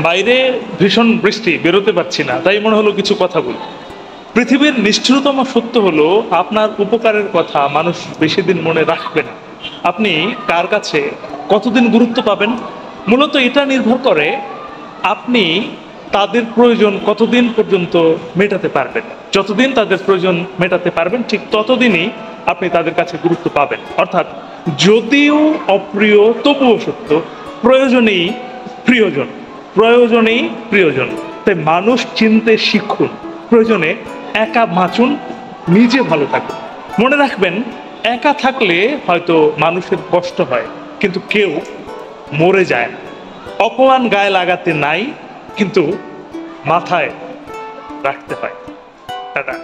বাইরে ভীষণ বৃষ্টি, বেরোতে পারছি না, তাই মনে হলো কিছু কথা বলি। পৃথিবীর নিষ্ঠুরতম সত্য হলো আপনার উপকারের কথা মানুষ বেশি দিন মনে রাখবে না। আপনি কার কাছে কতদিন গুরুত্ব পাবেন, মূলত এটা নির্ভর করে আপনি তাদের প্রয়োজন কতদিন পর্যন্ত মেটাতে পারবেন। যতদিন তাদের প্রয়োজন মেটাতে পারবেন ঠিক ততদিনই আপনি তাদের কাছে গুরুত্ব পাবেন। অর্থাৎ যদিও অপ্রিয় তবুও সত্য, প্রয়োজনেই প্রিয়জন, প্রয়োজনেই প্রিয়জন। তাই মানুষ চিনতে শিখুন, প্রয়োজনে একা বাঁচুন, নিজে ভালো থাকুন। মনে রাখবেন, একা থাকলে হয়তো মানুষের কষ্ট হয়, কিন্তু কেউ মরে যায় না। অপমান গায়ে লাগাতে নাই, কিন্তু মাথায় রাখতে হয়। টাটা।